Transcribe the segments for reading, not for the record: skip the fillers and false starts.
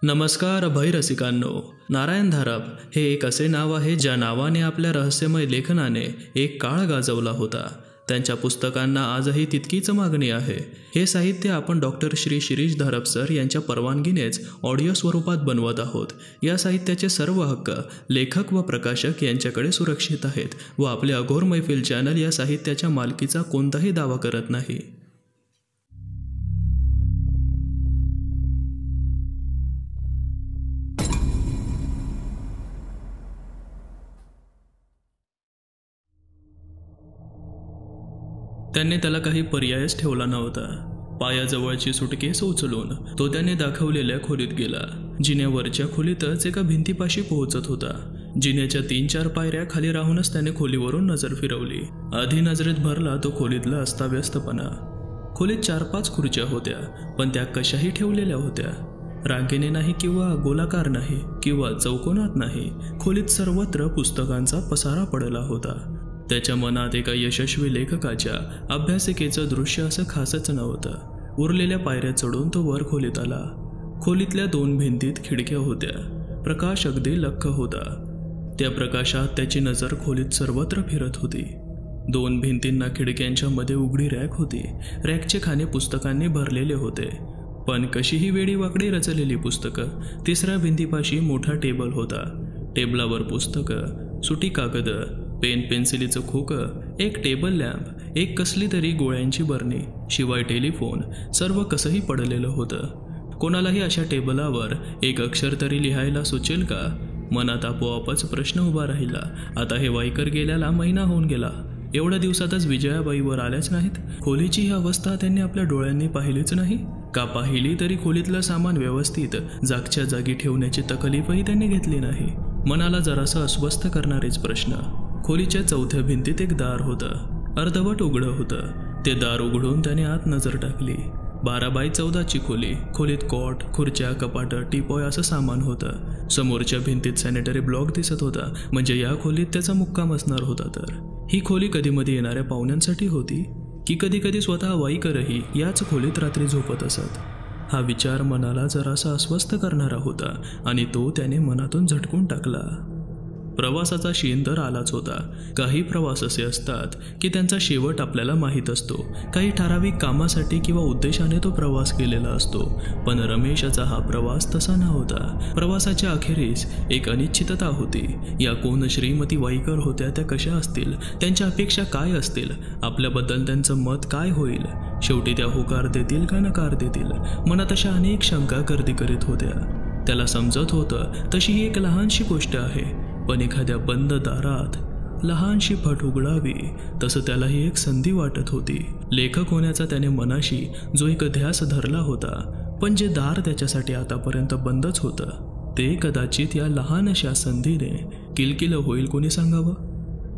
नमस्कार अभय रसिकांनो. नारायण धारप हे एक असे नाव आहे ज्या नावाने आपल्या रहस्यमय लेखनाने एक काळ गाजवला होता. त्यांच्या पुस्तकांना आजही तितकीच मागणी आहे. हे साहित्य आपण डॉक्टर श्री शिरीष धारप सर यांच्या परवानगीनेच ऑडिओ स्वरूपात बनवत आहोत. या साहित्याचे सर्व हक्क लेखक व प्रकाशक यांच्याकडे सुरक्षित आहेत व आपले अघोर मैफिल चॅनल या साहित्याच्या मालकीचा कोणताही दावा करत नाही. त्यांनी त्याला काही पर्यायच ठेवला नव्हता. पायाजवळची सुटकेस उचलून तो त्याने दाखवलेल्या खोलीत गेला. जिन्यावरच्या खोलीतच एका भिंतीपाशी पोहोचत होता. जिन्याच्या 3-4 पायऱ्या खाली राहूनच त्याने खोलीवरून नजर फिरवली. आधी नजरेत भरला तो खोलीतला अस्ताव्यस्तपणा. खोलीत 4-5 खुर्च्या होत्या, पण त्या कशाही ठेवलेल्या होत्या. रांगेने नाही किंवा गोलाकार नाही किंवा चौकोनात नाही. खोलीत सर्वत्र पुस्तकांचा पसारा पडला होता. त्याच्या मनात एका यशस्वी लेखकाच्या अभ्यासिकेचं दृश्य असं खासच नव्हतं. उरलेल्या पायऱ्या चढून तो वर खोलीत आला. खोलीतल्या 2 भिंतीत खिडक्या होत्या. प्रकाश अगदी लख्ख होता. त्या प्रकाशात त्याची नजर खोलीत सर्वत्र फिरत होती. 2 भिंतींना खिडक्यांच्या मध्ये उघडी रॅक होती. रॅकचे खाने पुस्तकांनी भरलेले होते, पण कशीही वेडी वाकडी रचलेली पुस्तकं. 3ऱ्या भिंतीपाशी मोठा टेबल होता. टेबलावर पुस्तकं, सुटी कागद, पेन पेन्सिलीचं खोकं, एक टेबल लॅम्प, एक कसली तरी गोळ्यांची बरणी, शिवाय टेलिफोन. सर्व कसंही पडलेलं होतं. कोणालाही अशा टेबलावर एक अक्षर तरी लिहायला सुचेल का? मनात आपोआपच प्रश्न उभा राहिला. आता हे वाईकर गेल्याला महिना होऊन गेला. एवढ्या दिवसातच विजयाबाईवर आल्याच नाहीत. खोलीची ही अवस्था त्यांनी आपल्या डोळ्यांनी पाहिलीच नाही का? पाहिली तरी खोलीतलं सामान व्यवस्थित जागच्या जागी ठेवण्याची तकलीफही त्यांनी घेतली नाही. मनाला जरासं अस्वस्थ करणारेच प्रश्न. खोलीच्या 4थ्या भिंतीत एक दार होतं. अर्धवट उघडं होतं. ते दार उघडून त्याने आत नजर टाकली. 12x14ची खोली. खोलीत कॉट, खुर्च्या, कपाटं, टिपॉय असं सामान होतं. समोरच्या भिंतीत सॅनिटरी ब्लॉक दिसत होता. म्हणजे या खोलीत त्याचा मुक्काम असणार होता. तर ही खोली कधीमध्ये येणाऱ्या पाहुण्यांसाठी होती की कधी स्वतः वाईकरही याच खोलीत रात्री झोपत असत? हा विचार मनाला जरासा अस्वस्थ करणारा होता आणि तो त्याने मनातून झटकून टाकला. प्रवासाचा शीण तर आलाच होता. काही प्रवास असे असतात की त्यांचा शेवट आपल्याला माहीत असतो. काही ठराविक कामासाठी किंवा उद्देशाने तो प्रवास केलेला असतो. पण रमेशचा हा प्रवास तसा नव्हता. प्रवासाच्या अखेरीस एक अनिश्चितता होती. या कोण श्रीमती वाईकर होत्या? त्या कशा असतील? त्यांच्या अपेक्षा काय असतील? आपल्याबद्दल त्यांचं मत काय होईल? शेवटी त्या होकार देतील का नकार देतील? मनात अशा अनेक शंका गर्दी करीत होत्या. त्याला समजत होतं तशी ही एक लहानशी गोष्ट आहे, पण एखाद्या बंद दारात लहानशी फट उघडावी तसं त्यालाही एक संधी वाटत होती. लेखक होण्याचा त्याने मनाशी जो एक ध्यास धरला होता, पण जे दार त्याच्यासाठी आतापर्यंत बंदच होतं, ते कदाचित या लहानशा संधीने किलकिल होईल. कोणी सांगावं?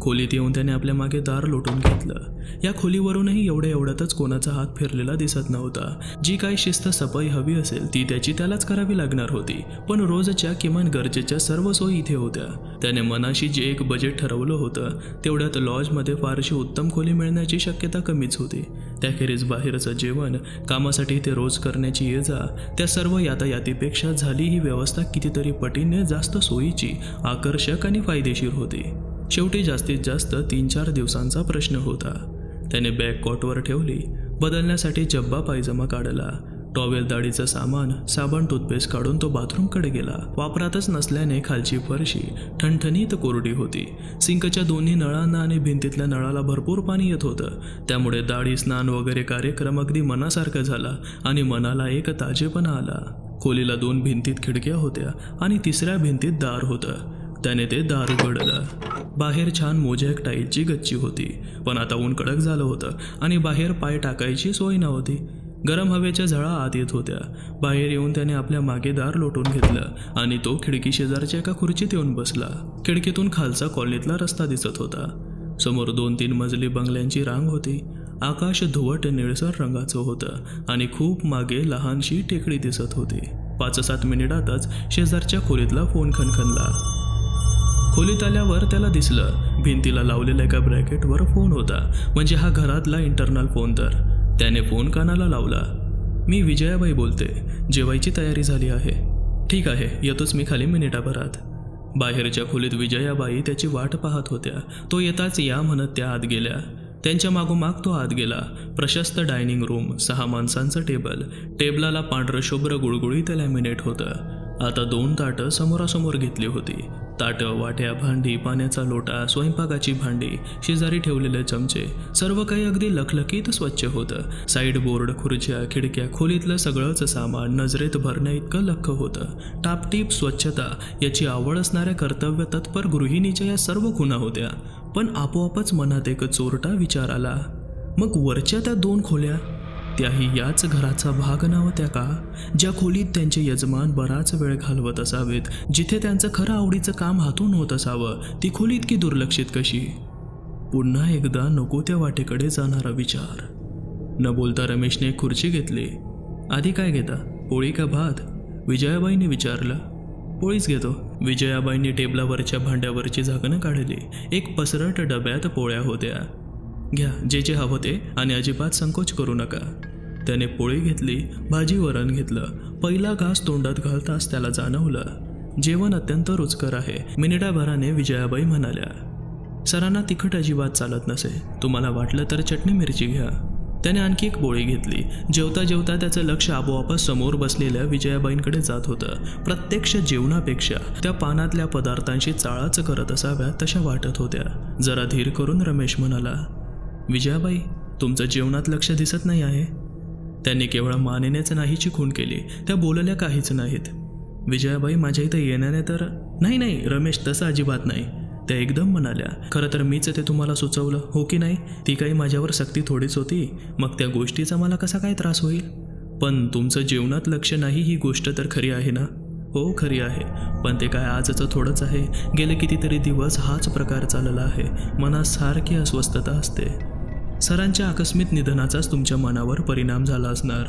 खोलीत येऊन त्याने आपल्या मागे दार लोटून घेतलं. या खोलीवरूनही एवढ्यातच कोणाचा हात फिरलेला दिसत नव्हता. जी काही शिस्त सफाई हवी असेल ती त्यालाच करावी लागणार होती, पण रोजच्या किमान गरजेच्या सर्व सोयी इथे होत्या. त्याने मनाशी जे एक बजेट ठरवलं होतं तेवढ्यात लॉजमध्ये फारशी उत्तम खोली मिळण्याची शक्यता कमीच होती. त्याखेरीज बाहेरचं जेवण, कामासाठी ते रोज करण्याची ये-जा, त्या सर्व यातायातीपेक्षा झाली ही व्यवस्था कितीतरी पटीने जास्त सोयीची, आकर्षक आणि फायदेशीर होती. शेवटी जास्तीत जास्त 3-4 दिवसांचा प्रश्न होता. त्याने बॅग कॉटवर ठेवली. बदलण्यासाठी जब्बा पायजमा काढला. टॉवेल, दाढीचं सामान, साबण, टूथपेस्ट काढून तो बाथरूमकडे गेला. वापरातच नसल्याने खालची फरशी ठणठणीत कोरडी होती. सिंकच्या दोन्ही नळांना आणि भिंतीतल्या नळाला भरपूर पाणी येत होतं. त्यामुळे दाढी, स्नान वगैरे कार्यक्रम अगदी मनासारखा झाला आणि मनाला एक ताजेपणा आला. खोलीला 2 भिंतीत खिडक्या होत्या आणि 3ऱ्या भिंतीत दार होतं. त्याने ते दार उघडलं. बाहेर छान मोजॅक टाईलची गच्ची होती, पण आता ऊन कडक झालं होतं आणि बाहेर पाय टाकायची सोय नव्हती. गरम हवेच्या झळा आत येत होत्या. बाहेर येऊन त्याने आपल्या मागे दार लोटून घेतलं आणि तो खिडकी शेजारच्या एका खुर्चीत येऊन बसला. खिडकीतून खालचा कॉलनीतला रस्ता दिसत होता. समोर 2-3 मजली बंगल्यांची रांग होती. आकाश धुवट निळसर रंगाचं होतं आणि खूप मागे लहानशी टेकडी दिसत होती. 5-7 मिनिटातच शेजारच्या खोलीतला फोन खणखणला. खोलीत आल्यावर त्याला दिसलं भिंतीला लावलेल्या एका ब्रॅकेटवर फोन होता. म्हणजे हा घरातला इंटरनल फोन. तर त्याने फोन कानाला लावला. मी विजयाबाई बोलते. जेवायची तयारी झाली आहे. ठीक आहे, येतोच मी खाली मिनिटाभरात. बाहेरच्या खोलीत विजयाबाई त्याची वाट पाहत होत्या. तो येताच या म्हणत त्या आत गेल्या. त्यांच्या मागोमाग तो आत गेला. प्रशस्त डायनिंग रूम, 6 माणसांचं टेबल. टेबलाला पांढरं शुभ्र गुळगुळीत लॅमिनेट होतं. आता 2 ताटं समोरासमोर घेतली होती. ताटं, वाट्या, भांडी, पाण्याचा लोटा, स्वयंपाकाची भांडी, शेजारी ठेवलेले चमचे, सर्व काही अगदी लखलखीत स्वच्छ होतं. साईड बोर्ड, खुर्च्या, खिडक्या, खोलीतलं सगळंच सामान नजरेत भरण्या इतकं लख्ख होतं. टापटीप स्वच्छता याची आवड असणाऱ्या कर्तव्य तत्पर गृहिणीच्या या सर्व खुणा होत्या. पण आपोआपच मनात एक चोरटा विचार आला. मग वरच्या त्या 2 खोल्या, त्याही याच घराचा भाग नव्हत्या का? ज्या खोलीत त्यांचे यजमान बराच वेळ घालवत असावेत, जिथे त्यांचं खरं आवडीचं काम हातून होत असावं, ती खोली इतकी दुर्लक्षित कशी? पुन्हा एकदा नको त्या वाटेकडे जाणारा विचार. न बोलता रमेशने एक खुर्ची घेतली. आधी काय घेता, पोळी का भात? विजयाबाईंनी विचारलं. पोळीच घेतो. विजयाबाईंनी टेबलावरच्या भांड्यावरची झाकणं काढली. एक पसरट डब्यात पोळ्या होत्या. घ्या, जे जे हवं ते, आणि अजिबात संकोच करू नका. त्याने पोळी घेतली, भाजी वरण घेतलं. पहिला घास तोंडात घालताच त्याला जाणवलं, जेवण अत्यंत रुचकर आहे. मिनिटाभराने विजयाबाई म्हणाल्या, सरांना तिखट अजिबात चालत नसे, तुम्हाला वाटलं तर चटणी मिरची घ्या. त्याने आणखी एक पोळी घेतली. जेवता जेवता त्याचं लक्ष आपोआपच समोर बसलेल्या विजयाबाईंकडे जात होतं. प्रत्यक्ष जेवणापेक्षा त्या पानातल्या पदार्थांशी चाळाच करत असाव्या तशा वाटत होत्या. जरा धीर करून रमेश म्हणाला, विजयाबाई, तुमचं जेवणात लक्ष दिसत नाही आहे. त्यांनी केवळ मानेनेच नाहीची खूण केली. त्या बोलल्या काहीच नाहीत. विजयाबाई, माझ्या इथं येण्याने तर नाही. रमेश, तसं अजिबात नाही. त्या एकदम म्हणाल्या, खरं तर मीच ते तुम्हाला सुचवलं, हो की नाही? ती काही माझ्यावर सक्ती थोडीच होती. मग त्या गोष्टीचा मला कसा काय त्रास होईल? पण तुमचं जेवणात लक्ष नाही ही गोष्ट तर खरी आहे ना? हो, खरी आहे. पण ते काय आजचं थोडंच आहे. गेले कितीतरी दिवस हाच प्रकार चालला आहे. मनात सारखी अस्वस्थता असते. सरांच्या आकस्मिक निधनाचाच तुमच्या मनावर परिणाम झाला असणार.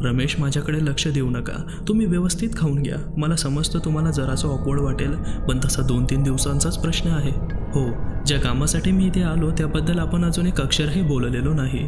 रमेश, माझ्याकडे लक्ष देऊ नका. तुम्ही व्यवस्थित खाऊन घ्या. मला समजतं तुम्हाला जरासं ऑकवर्ड वाटेल, पण तसा 2-3 दिवसांचाच प्रश्न आहे. हो, ज्या कामासाठी मी इथे आलो त्याबद्दल आपण अजून एक अक्षरही बोललेलो नाही.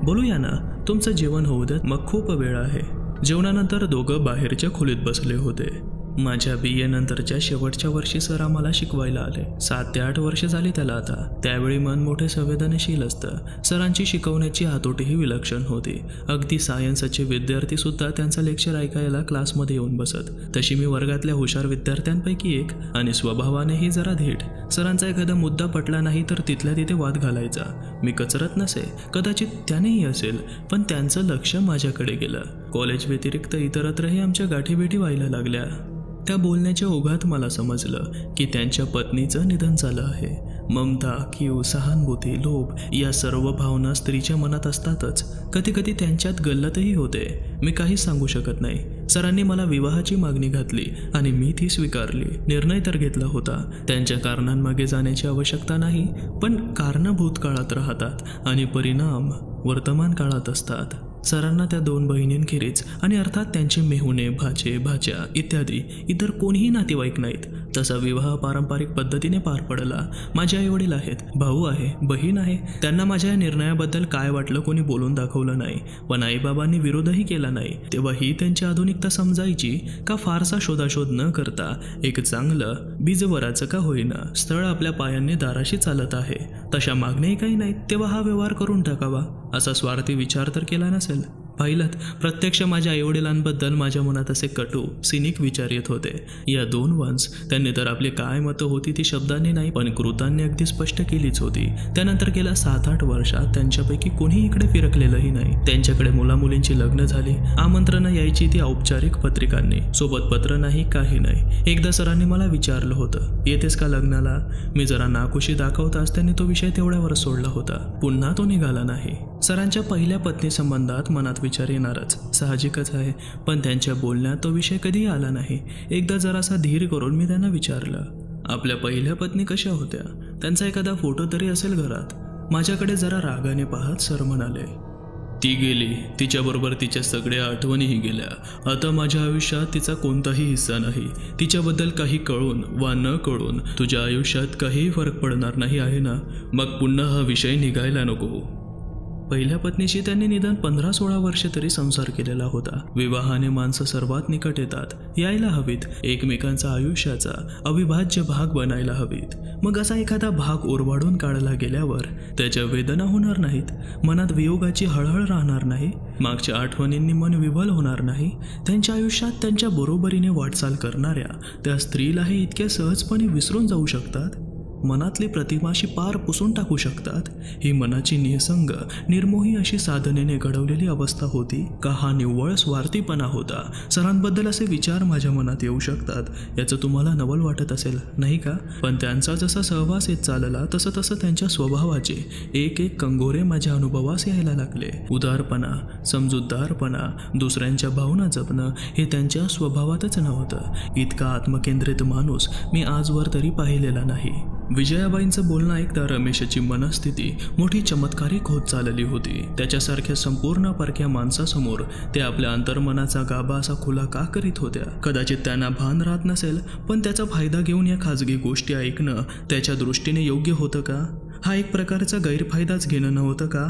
बोलूया ना, तुमचं जेवण होऊ द्या, मग खूप वेळ आहे. जेवणानंतर दोघं बाहेरच्या खोलीत बसले होते. माझ्या BA नंतरच्या शेवटच्या वर्षी सर आम्हाला शिकवायला आले. 7 ते 8 वर्ष झाली त्याला आता. त्यावेळी मन मोठे संवेदनशील असतं. सरांची शिकवण्याची हातोटीही विलक्षण होती. अगदी सायन्सचे विद्यार्थीसुद्धा त्यांचा लेक्चर ऐकायला क्लासमध्ये येऊन बसत. तशी मी वर्गातल्या हुशार विद्यार्थ्यांपैकी एक, आणि स्वभावानेही जरा धीट. सरांचा एखादा मुद्दा पटला नाही तर तिथल्या तिथे वाद घालायचा. मी कचरत नसे, कदाचित त्यानेही असेल, पण त्यांचं लक्ष माझ्याकडे गेलं. कॉलेज व्यतिरिक्त इतरत्रही आमच्या गाठीभेटी व्हायला लागल्या. त्या बोलण्याच्या ओघात मला समजलं की त्यांच्या पत्नीचं निधन झालं आहे. ममता, कीव, सहानुभूती, लोभ या सर्व भावना स्त्रीच्या मनात असतातच. कधी कधी त्यांच्यात गल्लतही होते. मी काहीच सांगू शकत नाही. सरांनी मला विवाहाची मागणी घातली आणि मी ती स्वीकारली. निर्णय तर घेतला होता. त्यांच्या कारणांमागे जाण्याची आवश्यकता नाही, पण कारणं भूतकाळात राहतात आणि परिणाम वर्तमान काळात असतात. सरांना त्या 2 बहिणींखेरीज आणि अर्थात त्यांचे मेहुणे, भाचे, भाच्या इत्यादी इतर कोणीही नातेवाईक नाहीत. तसा विवाह पारंपरिक पद्धतीने पार पडला. माझे आईवडील आहेत, भाऊ आहे, बहीण आहे. त्यांना माझ्या या निर्णयाबद्दल काय वाटलं कोणी बोलून दाखवलं नाही, पण आईबाबांनी विरोधही केला नाही. तेव्हा ही त्यांची आधुनिकता समजायची का फारसा शोधाशोध न करता एक चांगलं बीजवराचं का होईना स्थळ आपल्या पायांनी दाराशी चालत आहे. तशा मागण्याही काही नाहीत, तेव्हा हा व्यवहार करून टाकावा असा स्वार्थी विचार तर केला नसेल. पाहिलं, प्रत्यक्ष माझ्या आईवडिलांबद्दल माझ्या मनात असे कटू, सिनिक विचार येत होते. या 2 वंश त्यांनी तर आपली काय मतं होती ती शब्दांनी नाही पण कृतांनी अगदी स्पष्ट केलीच होती. त्यानंतर गेल्या 7-8 वर्षात त्यांच्यापैकी कोणीही इकडे फिरकलेलंही नाही. त्यांच्याकडे मुलामुलींची लग्न झाली. आमंत्रणं यायची ती औपचारिक पत्रिकांनी, सोबत पत्र नाही, काही नाही. एकदा सरांनी मला विचारलं होतं, येतेस का लग्नाला? मी जरा नाखुशी दाखवताच त्यांनी तो विषय तेवढ्यावर सोडला होता. पुन्हा तो निघाला नाही. सरांच्या पहिल्या पत्नी संबंधात मनात विचार येणारच, साहजिकच आहे, पण त्यांच्या बोलण्यात तो विषय कधीही आला नाही. एकदा जरासा धीर करून मी त्यांना विचारलं, आपल्या पहिल्या पत्नी कशा होत्या? त्यांचा एखादा फोटो तरी असेल घरात? माझ्याकडे जरा रागाने पाहत सर म्हणाले, ती गेली, तिच्याबरोबर तिच्या सगळ्या आठवणीही गेल्या. आता माझ्या आयुष्यात तिचा कोणताही हिस्सा नाही. तिच्याबद्दल काही कळून वा न कळून तुझ्या आयुष्यात काहीही फरक पडणार नाही आहे ना? मग पुन्हा हा विषय निघायला नको. पहिल्या पत्नीशी त्यांनी निदान 15-16 वर्ष तरी संसार केलेला होता. विवाहाने माणसं सर्वात निकट येतात, यायला हवीत, एकमेकांचा आयुष्याचा अविभाज्य भाग बनायला हवीत. मग असा एखादा भाग ओरबाडून काढला गेल्यावर त्याच्या वेदना होणार नाहीत, मनात वियोगाची हळहळ राहणार नाही, मागच्या आठवणींनी मन विव्हल होणार नाही. त्यांच्या आयुष्यात त्यांच्या बरोबरीने वाटचाल करणाऱ्या त्या स्त्रीलाही इतक्या सहजपणे विसरून जाऊ शकतात, मनातली प्रतिमाशी पार पुसून टाकू शकतात. ही मनाची निसंग निर्मोही अशी साधनेने घडवलेली अवस्था होती का हा निव्वळ स्वार्थीपणा होता? सरांबद्दल असे विचार माझ्या मनात येऊ शकतात, याचं तुम्हाला नवल वाटत असेल नाही का? पण त्यांचा जसा सहवास येत चालला तसं तसं त्यांच्या स्वभावाचे एक एक कंगोरे माझ्या अनुभवास यायला लागले. उदारपणा, समजूतदारपणा, दुसऱ्यांच्या भावना जपणं हे त्यांच्या स्वभावातच नव्हतं. इतका आत्मकेंद्रित माणूस मी आजवर तरी पाहिलेला नाही. विजयाबाईंचं बोलणं ऐकता रमेशची मनस्थिती मोठी चमत्कारिक होत चालली होती. त्याच्यासारख्या संपूर्ण परक्या माणसासमोर ते आपल्या अंतर्मनाचा गाभा असा खुला का करीत होत्या? कदाचित त्यांना भान राहत नसेल, पण त्याचा फायदा घेऊन या खाजगी गोष्टी ऐकणं त्याच्या दृष्टीने योग्य होतं का? हा एक प्रकारचा गैरफायदाच घेणं नव्हतं का?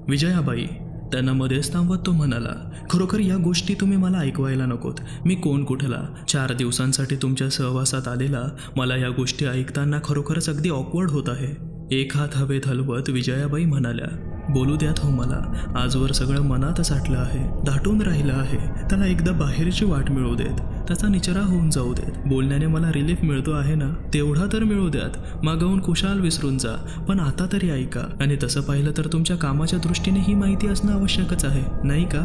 विजयाबाई त्यांना मध्येच थांबवत तो म्हणाला, खरोखर या गोष्टी तुम्ही मला ऐकवायला नकोत. मी कोण कुठला? 4 दिवसांसाठी तुमच्या सहवासात आलेला मला या गोष्टी ऐकताना खरोखरच अगदी ऑकवर्ड होत आहे. एक हात हवेत हलवत विजयाबाई म्हणाल्या, बोलू द्यात हो मला. आजवर सगळं मनात साठलं आहे, दाटून राहिलं आहे. त्याला एकदा बाहेरची वाट मिळू देत, त्याचा निचरा होऊन जाऊ देत. बोलण्याने मला रिलीफ मिळतो आहे ना, तेवढा तर मिळू द्यात. मागवून कुशाल विसरून जा, पण आता तरी ऐका. आणि तसं पाहिलं तर तुमच्या कामाच्या दृष्टीने ही माहिती असणं आवश्यकच आहे, नाही का?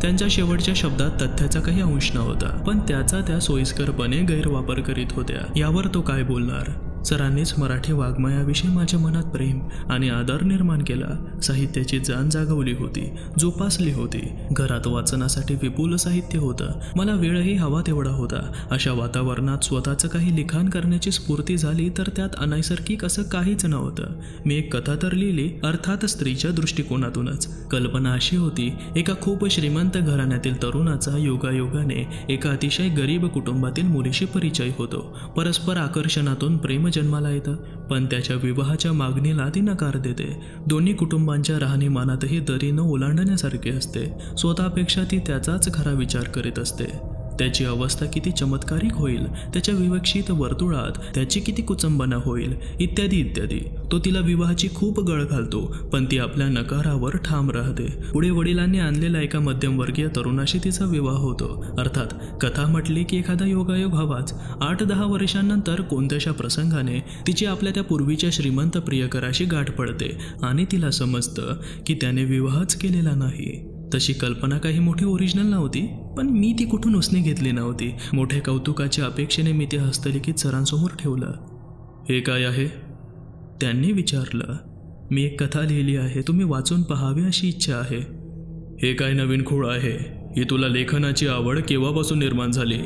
त्यांच्या शेवटच्या शब्दात तथ्याचा काही अंश नव्हता, पण त्याचा त्या सोयीस्करपणे गैरवापर करीत होत्या. यावर तो काय बोलणार? सरांनीच मराठी वाङ्मयाविषयी माझ्या मनात प्रेम आणि आदर निर्माण केला. साहित्याची जाण जागवली होती, जोपासली होती. घरात वाचनासाठी विपुल साहित्य होतं. मला वेळही हवा तेवढा होता. अशा वातावरणात स्वतःचं काही लिखाण करण्याची स्फूर्ती झाली तर त्यात अनैसर्गिक असं काहीच नव्हतं. मी एक कथा तर लिहिली, अर्थात स्त्रीच्या दृष्टिकोनातूनच. कल्पना अशी होती, एका खूप श्रीमंत घराण्यातील तरुणाचा योगायोगाने एका अतिशय गरीब कुटुंबातील मुलीशी परिचय होतो. परस्पर आकर्षणातून प्रेम जन्माला येतं, पण त्याच्या विवाहाच्या मागणीला ती नकार देते. दोन्ही कुटुंबांच्या राहणीमानातही दरी न ओलांडण्यासारखी असते. स्वतःपेक्षा ती त्याचाच खरा विचार करीत असते. त्याची अवस्था किती चमत्कारिक होईल, त्याच्या विवक्षित वर्तुळात त्याची किती कुचंबना होईल, इत्यादी इत्यादी. तो तिला विवाहाची खूप गळ घालतो, पण ती आपल्या नकारावर ठाम राहते. पुढे वडिलांनी आणलेल्या एका मध्यमवर्गीय तरुणाशी तिचा विवाह होतो. अर्थात कथा म्हटली की एखादा योगायोग हवाच. 8-10 वर्षांनंतर कोणत्याशा प्रसंगाने तिची आपल्या त्या पूर्वीच्या श्रीमंत प्रियकराशी गाठ पडते आणि तिला समजतं की त्याने विवाहच केलेला नाही. तशी कल्पना काही मोठी ओरिजिनल नव्हती, पण मी ती कुठून उसने घेतली नव्हती. मोठ्या कौतुकाच्या अपेक्षेने मी ते हस्तलिखित सरांसमोर ठेवलं. हे काय आहे? त्यांनी विचारलं. मी एक कथा लिहिली आहे, तुम्ही वाचून पहावी अशी इच्छा आहे. हे काय नवीन खूळ आहे? ही तुला लेखनाची आवड केव्हापासून निर्माण झाली?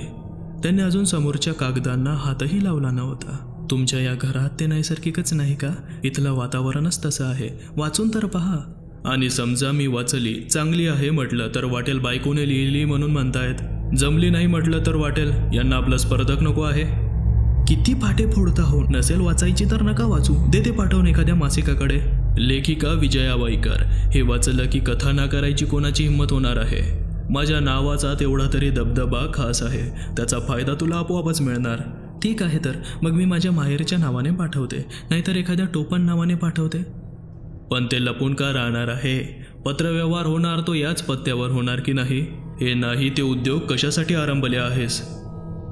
त्यांनी अजून समोरच्या कागदांना हातही लावला नव्हता. तुमच्या या घरात ते नैसर्गिकच नाही का? इथलं वातावरणच तसं आहे, वाचून तर पहा. आणि समजा मी वाचली, चांगली आहे म्हटलं तर वाटेल बायकोने लिहिली म्हणून म्हणतायत. जमली नाही म्हटलं तर वाटेल यांना आपला स्पर्धक नको आहे. किती फाटे फोडता हो? नसेल वाचायची तर नका वाचू, देते पाठवून एखाद्या मासिकाकडे. लेखिका विजयाबाईकर हे वाचलं की कथा नाकारायची कोणाची हिंमत होणार आहे? माझ्या नावाचा तेवढा तरी दबदबा खास आहे, त्याचा फायदा तुला आपोआपच मिळणार. ठीक आहे, तर मग मी माझ्या माहेरच्या नावाने पाठवते, नाहीतर एखाद्या टोपण नावाने पाठवते. पण ते लपून का राहणार आहे? पत्रव्यवहार होणार तो याच पत्त्यावर होणार की नाही? हे नाही ते उद्योग कशासाठी आरंभले आहेस?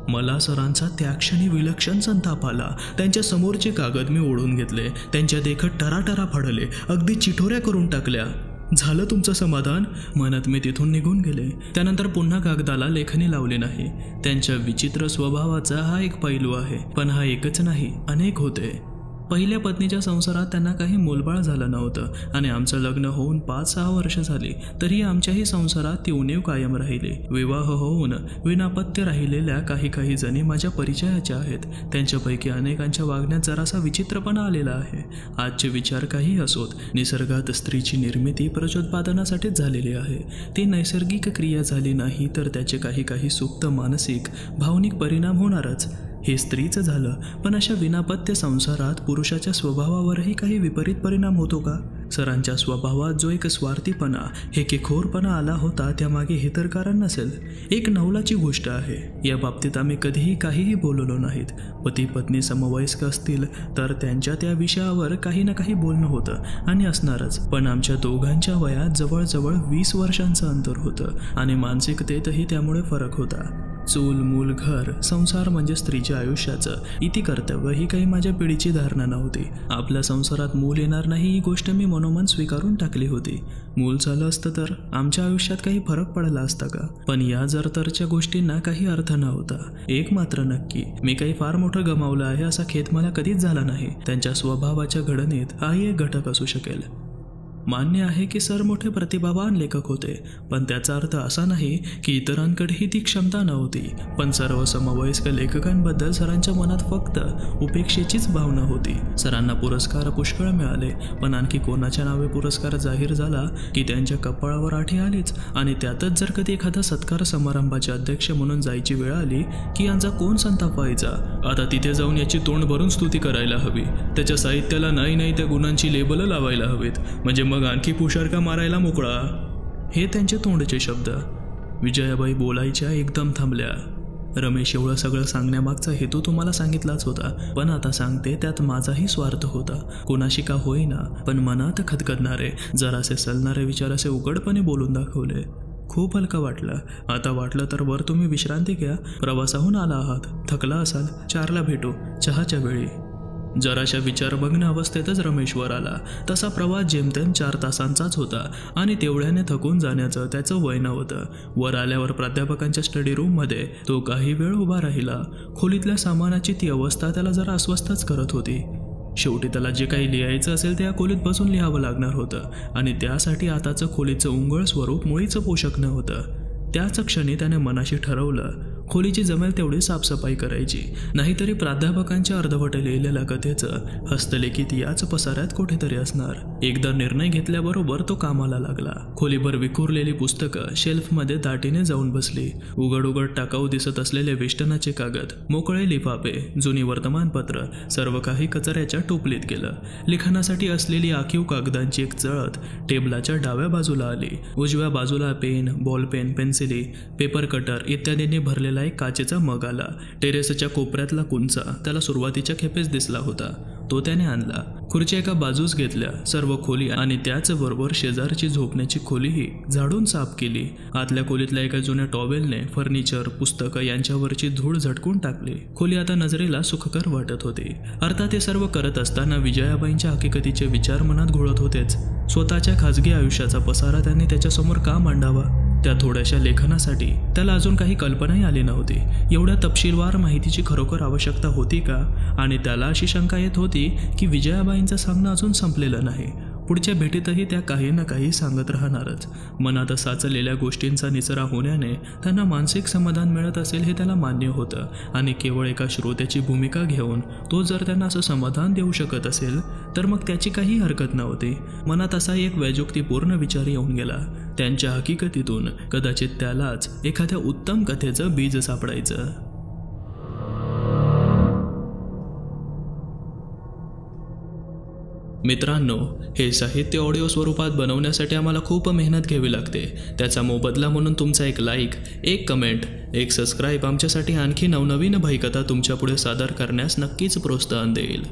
मला सरांचा त्या क्षणी विलक्षण संताप आला. त्यांच्या समोरचे कागद मी ओढून घेतले, त्यांच्या देखत टराटरा फाडले, अगदी चिठोऱ्या करून टाकल्या. झालं तुमचं समाधान म्हणत मी तिथून निघून गेले. त्यानंतर पुन्हा कागदाला लेखणी लावली नाही. त्यांच्या विचित्र स्वभावाचा हा एक पैलू आहे, पण हा एकच नाही, अनेक होते. पहिल्या पत्नीच्या संसारात त्यांना काही मूलबाळ झालं नव्हतं आणि आमचं लग्न होऊन 5-6 वर्ष झाली, तरी आमच्याही संसारात ती उणीव कायम राहिली. विवाह होऊन विनापत्य राहिलेल्या काही जणी माझ्या परिचयाच्या आहेत. त्यांच्यापैकी अनेकांच्या वागण्यात जरासा विचित्रपणा आलेला आहे. आजचे विचार काही असोत, निसर्गात स्त्रीची निर्मिती प्रचोत्पादनासाठीच झालेली आहे. ती नैसर्गिक क्रिया झाली नाही तर त्याचे काही सुप्त मानसिक भावनिक परिणाम होणारच. हे स्त्रीचं झालं, पण अशा विनापत्य संसारात पुरुषाच्या स्वभावावरही काही विपरीत परिणाम होतो का? सरांच्या स्वभावात जो एक स्वार्थीपणा, हेकेखोरपणा आला होता त्यामागे हे तर कारण नसेल. एक नवलाची गोष्ट आहे. या बाबतीत आम्ही कधीही काहीही बोललो नाहीत. पती पत्नी समवयस्क असतील तर त्यांच्या त्या विषयावर काही ना काही बोलणं होतं आणि असणारच. पण आमच्या दोघांच्या वयात जवळजवळ 20 वर्षांचं अंतर होतं आणि मानसिकतेतही त्यामुळे फरक होता. चूल मूल घर संसार म्हणजे स्त्रीच्या आयुष्याचं इति कर्तव्य ही काही माझ्या पिढीची धारणा नव्हती. आपल्या संसारात मूल येणार नाही ही गोष्ट मी मनोमन स्वीकारून टाकली होती. मूल झालं असतं तर आमच्या आयुष्यात काही फरक पडला असता का? पण या जरतरच्या गोष्टींना काही अर्थ नव्हता. एक मात्र नक्की, मी काही फार मोठं गमावलं आहे असा खेद मला कधीच झाला नाही. त्यांच्या स्वभावाच्या घडणीत हाही एक घटक असू शकेल. मान्य आहे की सर मोठे प्रतिभावान लेखक होते, पण त्याचा अर्थ असा नाही की इतरांकडेही ती क्षमता नव्हती. पण सर्व समवयस्क लेखकांबद्दल सरांच्या मनात फक्त उपेक्षेचीच भावना होती. सरांना पुरस्कार पुष्कळ मिळाले, पण आणखी कोणाच्या नावे पुरस्कार जाहीर झाला की त्यांच्या कपाळावर आठी आलीच. आणि त्यातच जर कधी एखादा सत्कार समारंभाचे अध्यक्ष म्हणून जायची वेळ आली की यांचा कोण संताप व्हायचा. आता तिथे जाऊन याची तोंड भरून स्तुती करायला हवी, त्याच्या साहित्याला नाही त्या गुणांची लेबलं लावायला हवीत, म्हणजे मग आणखी पुषारका मारायला मोकळा. हे त्यांचे तोंडचे शब्द. विजयाबाई बोलायच्या एकदम थांबल्या. रमेश, एवढं सगळं सांगण्यामागचा हेतू तुम्हाला सांगितलाच होता, पण आता सांगते त्यात माझाही स्वार्थ होता. कोणाशी का होईना, पण मनात खदखदणारे जरासे सलणारे विचार असे उघडपणे बोलून दाखवले. खूप हलकं वाटलं. आता वाटलं तर वर तुम्ही विश्रांती घ्या. प्रवासाहून आला आहात, थकला असाल. 4ला भेटू चहाच्या वेळी. जराशा विचारभग्न अवस्थेतच रमेश वर आला. तसा प्रवास जेमतेम 4 तासांचाच होता आणि तेवढ्याने थकून जाण्याचं त्याचं वय नव्हतं. वर आल्यावर प्राध्यापकांच्या स्टडी रूममध्ये तो काही वेळ उभा राहिला. खोलीतल्या सामानाची ती अवस्था त्याला जरा अस्वस्थच करत होती. शेवटी त्याला जे काही लिहायचं असेल त्या खोलीत बसून लिहावं लागणार होतं आणि त्यासाठी आताचं खोलीचं उंगळ स्वरूप मुळीचं पोषक नव्हतं. त्याच क्षणी त्याने मनाशी ठरवलं, खोलीची जमेल तेवढी साफसफाई करायची. नाहीतरी प्राध्यापकांच्या अर्धवट लिहिलेल्या कथेचं हस्तलेखित याच पसाऱ्यात कुठेतरी असणार. एकदा निर्णय घेतल्याबरोबर तो कामाला लागला. खोलीभर विखुरलेली पुस्तकं शेल्फमध्ये दाटीने जाऊन बसली. उघड उघड टाकाऊ दिसत असलेले वेष्टनाचे कागद, मोकळे लिफाफे, जुनी वर्तमानपत्र, सर्व काही कचऱ्याच्या टोपलीत गेलं. लिखाणासाठी असलेली आखीव कागदांची एक चळत टेबलाच्या डाव्या बाजूला आली. उजव्या बाजूला पेन, बॉलपेन, पेन्सिली, पेपर कटर इत्यादींनी भरलेला एक काचेचा मग आला. टेरेसच्या कोपऱ्यातला कुंचा त्याला सुरुवातीच्या खेपेस दिसला होता, तो त्याने आणला. खुर्च्या एका बाजूस घेतल्या. सर्व खोली आणि त्याचबरोबर शेजारची झोपण्याची खोलीही झाडून साफ केली. आतल्या खोलीतल्या एका जुन्या टॉवेलने फर्निचर, पुस्तकं यांच्यावरची धूळ झटकून टाकली. खोली आता नजरेला सुखकर वाटत होती. अर्थात हे सर्व करत असताना विजयाबाईंच्या हकीकतीचे विचार मनात घोळत होतेच. स्वतःच्या खाजगी आयुष्याचा पसारा त्यांनी त्याच्यासमोर का मांडावा? त्या थोड्याशा लेखनासाठी त्याला अजून काही कल्पनाही आली नव्हती. एवढ्या तपशीलवार माहितीची खरोखर आवश्यकता होती का? आणि त्याला अशी शंका येत होती की विजयाबाईंचं सांगणं अजून संपलेलं नाही. पुढच्या भेटीतही त्या काही ना काही सांगत राहणारच. मनात साचलेल्या गोष्टींचा निचरा होण्याने त्यांना मानसिक समाधान मिळत असेल हे त्याला मान्य होतं आणि केवळ एका श्रोत्याची भूमिका घेऊन तो जर त्यांना असं समाधान देऊ शकत असेल तर मग त्याची काही हरकत नव्हती. मनात असा एक वैजुक्तीपूर्ण विचार येऊन गेला. त्यांच्या हकीकतीतून कदाचित त्यालाच एखाद्या उत्तम कथेचं बीज सापडायचं. मित्रांनो, हे साहित्य ऑडिओ स्वरूपात बनवण्यासाठी आम्हाला खूप मेहनत घ्यावी लागते. त्याचा मोबदला म्हणून तुमचा एक लाईक, एक कमेंट, एक सबस्क्राईब आमच्यासाठी आणखी नवनवीन भयकथा तुमच्यापुढे सादर करण्यास नक्कीच प्रोत्साहन देईल.